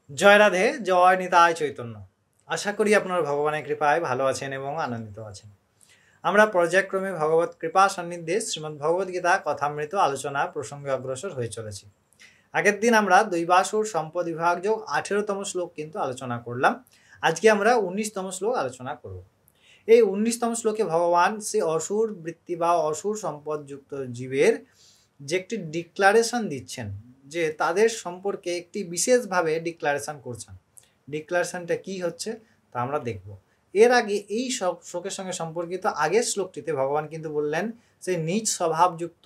জয় রাধে, জয় নিতাই চৈতন্য। আশা করি আপনারা ভগবানের কৃপায় ভালো আছেন এবং আনন্দিত আছেন। আমরা পর্যায়ক্রমে ভগবত কৃপা সান্নিধ্যে শ্রীমদ্ ভগবদ গীতা কথামৃত আলোচনা প্রসঙ্গে অগ্রসর হয়ে চলেছি। আগের দিন আমরা দৈবাসুর সম্পদ বিভাগ যোগ 18তম শ্লোক কিন্তু আলোচনা করলাম। আজকে আমরা 19তম শ্লোক আলোচনা করব। এই 19তম শ্লোকে ভগবান সেই অসুর বৃত্তি বা অসুর সম্পদযুক্ত জীবের যে একটি ডিক্লারেশন দিচ্ছেন, যে তাদের সম্পর্কে একটি বিশেষভাবে ডিক্লারেশন করছেন। ডিক্লারেশনটা কি হচ্ছে তা আমরা দেখব। এর আগে এই সব শ্লোকের সঙ্গে সম্পর্কিত আগের শ্লোকটিতে ভগবান কিন্তু বললেন যে নিজ স্বভাবযুক্ত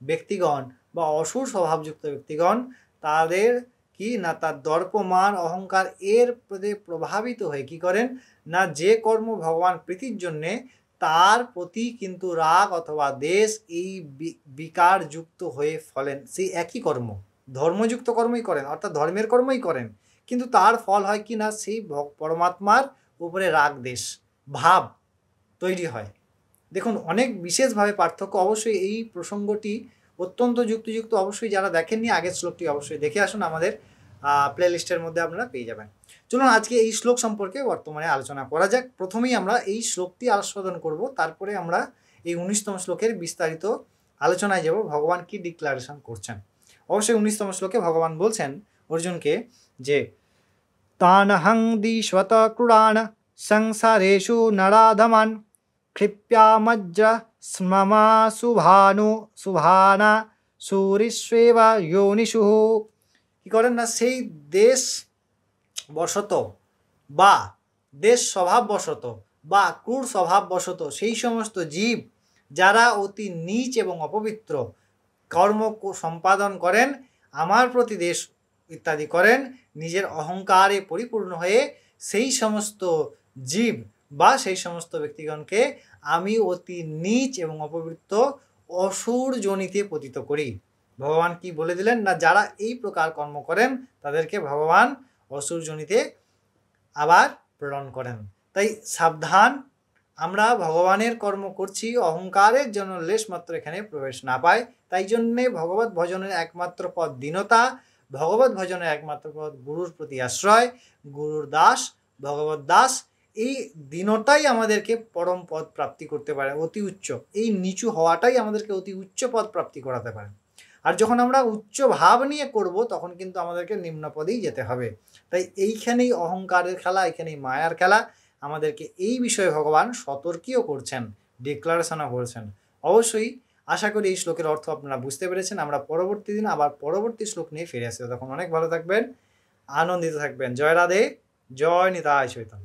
ব্যক্তিগণ বা অসুর স্বভাবযুক্ত ব্যক্তিগণ তাদের কি না তার দর্পমান অহংকার এর প্রতি প্রভাবিত হয়ে কি করেন না যে কর্ম ভগবান প্রীতির জন্যে তার প্রতি কিন্তু রাগ অথবা দেশ এই বিকারযুক্ত হয়ে ফলেন সেই একই কর্ম, ধর্মযুক্ত কর্মই করেন, অর্থাৎ ধর্মের কর্মই করেন, কিন্তু তার ফল হয় কি না সেই পরমাত্মার উপরে রাগ দেশ ভাব তৈরি হয়। দেখুন, অনেক বিশেষভাবে পার্থক্য। অবশ্যই এই প্রসঙ্গটি অত্যন্ত যুক্তিযুক্ত। অবশ্যই যারা দেখেননি আগের শ্লোকটি অবশ্যই দেখে আসুন, আমাদের প্লে লিস্টের মধ্যে আপনারা পেয়ে যাবেন। চলুন আজকে এই শ্লোক সম্পর্কে বর্তমানে আলোচনা করা যাক। প্রথমেই আমরা এই শ্লোকটি আস্বাদন করব, তারপরে আমরা এই 19তম শ্লোকের বিস্তারিত আলোচনায় যাব ভগবান কি ডিক্লারেশন করছেন। অবশ্যই 19তম শ্লোকে ভগবান বলছেন অর্জুনকে যে তানহং দিস্বত ক্রুড়ান সংসারেষু নরাধমান ক্ষিপ্যামজ্র স্মমা শুভানা সুরিষ্বেব যোনিষু। কি করেন না সেই দেশ বশত বা দেশ স্বভাববশত বা ক্রূর স্বভাববশত সেই সমস্ত জীব যারা অতি নীচ এবং অপবিত্র কর্ম সম্পাদন করেন, আমার প্রতি দেশ ইত্যাদি করেন, নিজের অহংকারে পরিপূর্ণ হয়ে সেই সমস্ত জীব বা সেই সমস্ত ব্যক্তিগণকে আমি অতি নীচ এবং অপবিত্র অসুর যোনিতে পতিত করি। ভগবান কি বলে দিলেন না যারা এই প্রকার কর্ম করেন তাদেরকে ভগবান অসুর যোনিতে আবার প্রেরণ করেন। তাই সাবধান, আমরা ভগবানের কর্ম করছি, অহংকারের জন্য লেশ মাত্র এখানে প্রবেশ না পায়। তাই জন্যে ভগবত ভজনের একমাত্র পথ দীনতা, ভগবত ভজনের একমাত্র পথ গুরুর প্রতি আশ্রয়, গুরুর দাস, ভগবত দাস। এই দীনতাই আমাদেরকে পরম পদ প্রাপ্তি করতে পারে, অতি উচ্চ। এই নিচু হওয়াটাই আমাদেরকে অতি উচ্চ পদ প্রাপ্তি করাতে পারে। আর যখন আমরা উচ্চ ভাব নিয়ে করব তখন কিন্তু আমাদেরকে নিম্ন পদেই যেতে হবে। তাই এইখানেই অহংকারের খেলা, এইখানেই মায়ার খেলা। আমাদেরকে এই বিষয়ে ভগবান সতর্কীও করছেন, ডিক্লারেশনও করেছেন। অবশ্যই আশা করি এই শ্লোকের অর্থ আপনারা বুঝতে পেরেছেন। আমরা পরবর্তী দিন আবার পরবর্তী শ্লোক নিয়ে ফিরে আসি। তখন অনেক ভালো থাকবেন, আনন্দিত থাকবেন। জয় রাধে, জয় নিতাই চৈতন্য।